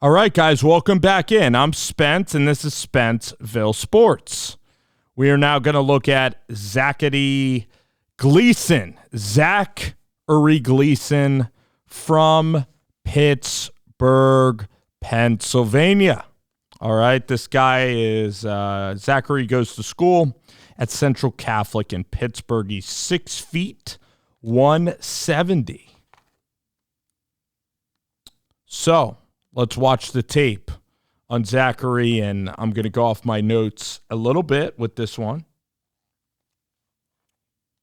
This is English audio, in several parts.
All right, guys, welcome back in. I'm Spence, and this is Spenceville Sports. We are now going to look at Zachary Gleason. Zachary Gleason from Pittsburgh, Pennsylvania. All right, this guy is, Zachary goes to school at Central Catholic in Pittsburgh. He's 6 feet, 170. So, let's watch the tape on Zachary, and I'm going to go off my notes a little bit with this one.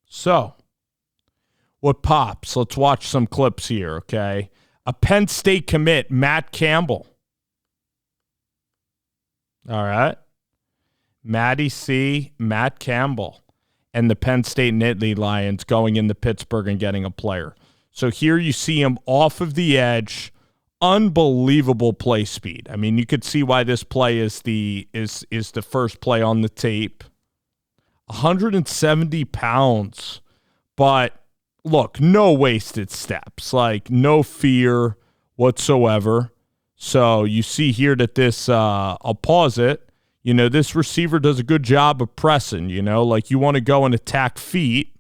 So, what pops? Let's watch some clips here, okay? A Penn State commit, Matt Campbell. All right. Matty C., Matt Campbell, and the Penn State Nittany Lions going into Pittsburgh and getting a player. So here you see him off of the edge. Unbelievable play speed. I mean, you could see why this play is the first play on the tape. 170 pounds, but look, no wasted steps, like no fear whatsoever. So you see here that this, I'll pause it. You know, this receiver does a good job of pressing, you know, like you want to go and attack feet.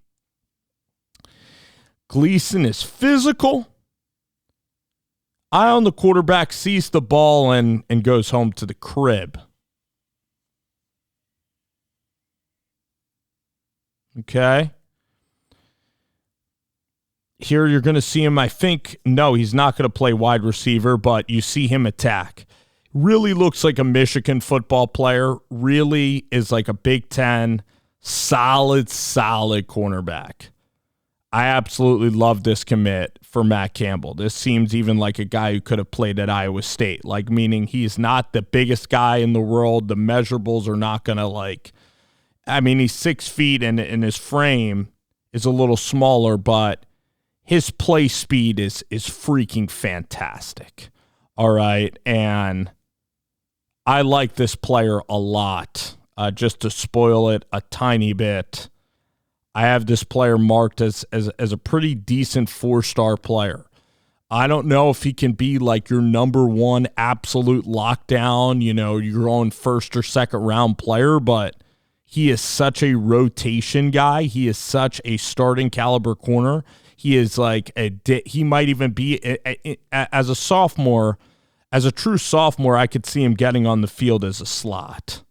Gleason is physical. Eye on the quarterback, sees the ball, and goes home to the crib. Okay. Here you're going to see him, I think, no, he's not going to play wide receiver, but you see him attack. Really looks like a Michigan football player. Really is like a Big Ten solid cornerback. I absolutely love this commit for Matt Campbell. This seems even like a guy who could have played at Iowa State, like meaning he's not the biggest guy in the world. The measurables are not going to he's 6 feet and his frame is a little smaller, but his play speed is freaking fantastic. All right. And I like this player a lot. Just to spoil it a tiny bit, I have this player marked as a pretty decent 4-star player. I don't know if he can be like your number one absolute lockdown, you know, your own first or second round player, but he is such a rotation guy. He is such a starting caliber corner. He is like he might even be as a sophomore, as a true sophomore, I could see him getting on the field as a slot,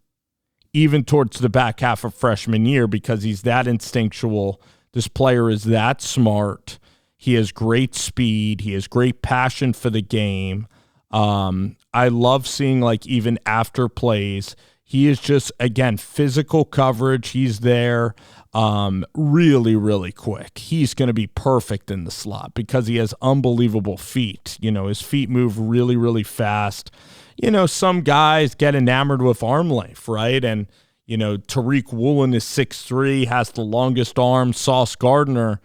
even towards the back half of freshman year, because he's that instinctual. This player is that smart. He has great speed. He has great passion for the game. I love seeing, like, even after plays, he is just, again, physical coverage. He's there really, really quick. He's going to be perfect in the slot because he has unbelievable feet. You know, his feet move really, really fast. You know, some guys get enamored with arm length, right? And, you know, Tariq Woolen is 6'3", has the longest arm. Sauce Gardner,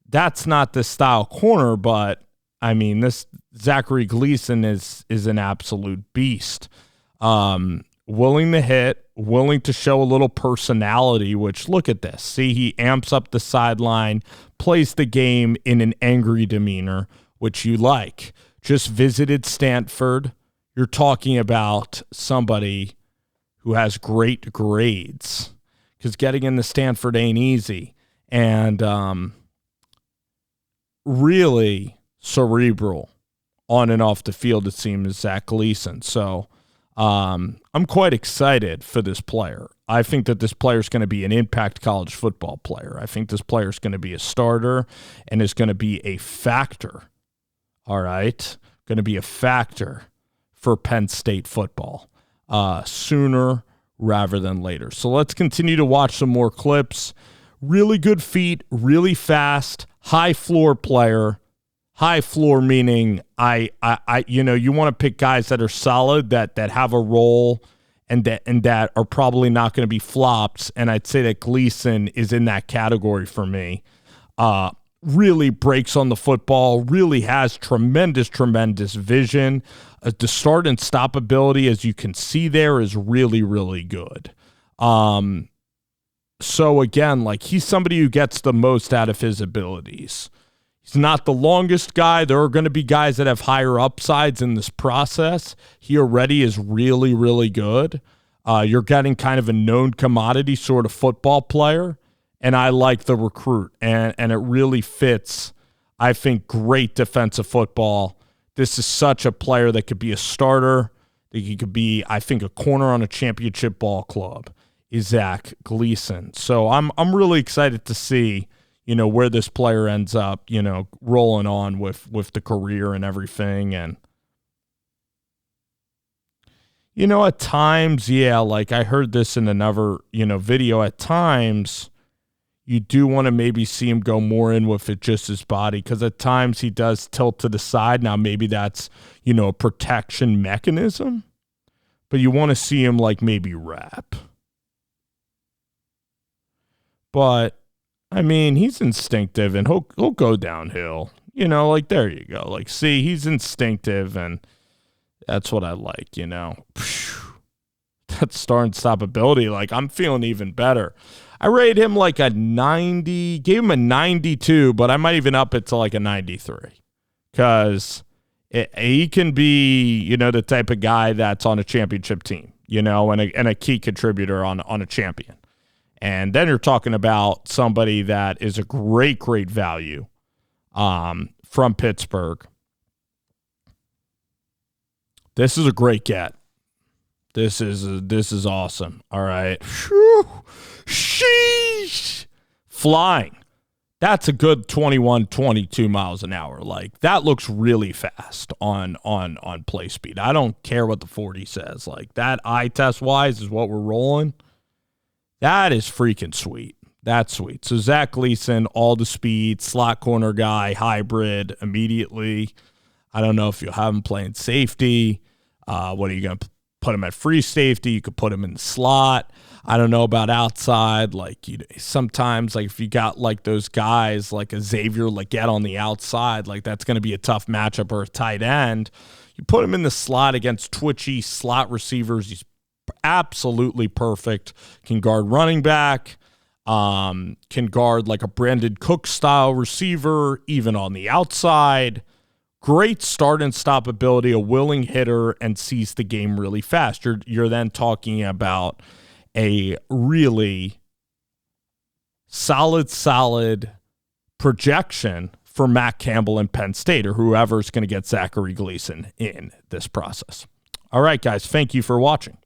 that's not the style corner, but, I mean, this Zachary Gleason is an absolute beast. Willing to hit, willing to show a little personality, which, look at this. See, he amps up the sideline, plays the game in an angry demeanor, which you like. Just visited Stanford. You're talking about somebody who has great grades, because getting into Stanford ain't easy. And really cerebral on and off the field, it seems, Zach Gleason. So I'm quite excited for this player. I think that this player is going to be an impact college football player. I think this player is going to be a starter and is going to be a factor. All right? Going to be a factor for Penn State football sooner rather than later. So let's continue to watch some more clips. Really good feet, really fast, high floor player. High floor meaning you want to pick guys that are solid, that have a role, and that are probably not going to be flops. And I'd say that Gleason is in that category for me. Really breaks on the football, really has tremendous vision. The start and stop ability, as you can see there, is really, really good. So again, like, he's somebody who gets the most out of his abilities. He's not the longest guy. There are going to be guys that have higher upsides in this process. He already is really, really good. You're getting kind of a known commodity sort of football player, and I like the recruit, and it really fits, I think, great defensive football. This is such a player that could be a starter, that he could be, I think, a corner on a championship ball club, is Zach Gleason. So I'm really excited to see, where this player ends up, rolling on with the career and everything. And, at times, like I heard this in another, video, at times you do want to maybe see him go more in with it, just his body, because at times he does tilt to the side. Now, maybe that's, a protection mechanism, but you want to see him like maybe wrap. But I mean, he's instinctive, and he'll go downhill. Like, there you go. Like, see, he's instinctive, and that's what I like, That start and stop ability, like, I'm feeling even better. I rated him like a 90, gave him a 92, but I might even up it to like a 93, because he can be, the type of guy that's on a championship team, and a key contributor on a champion. And then you're talking about somebody that is a great, great value from Pittsburgh. This is a great get. This is awesome. All right. Whew. Sheesh. Flying. That's a good 21, 22 miles an hour. Like, that looks really fast on play speed. I don't care what the 40 says. Like, that eye test wise is what we're rolling. That is freaking sweet. That's sweet. So Zach Gleason, all the speed, slot corner guy, hybrid, immediately. I don't know if you'll have him playing safety. What are you going to put him at free safety? You could put him in the slot. I don't know about outside. Like, sometimes, like, if you got like those guys like a Xavier Legette on the outside, like, that's going to be a tough matchup, or a tight end. You put him in the slot against twitchy slot receivers. He's absolutely perfect. Can guard running back, can guard like a Brandon Cook style receiver, even on the outside. Great start and stop ability, a willing hitter, and sees the game really fast. You're then talking about a really solid projection for Matt Campbell and Penn State, or whoever's going to get Zachary Gleason in this process. All right, guys, thank you for watching.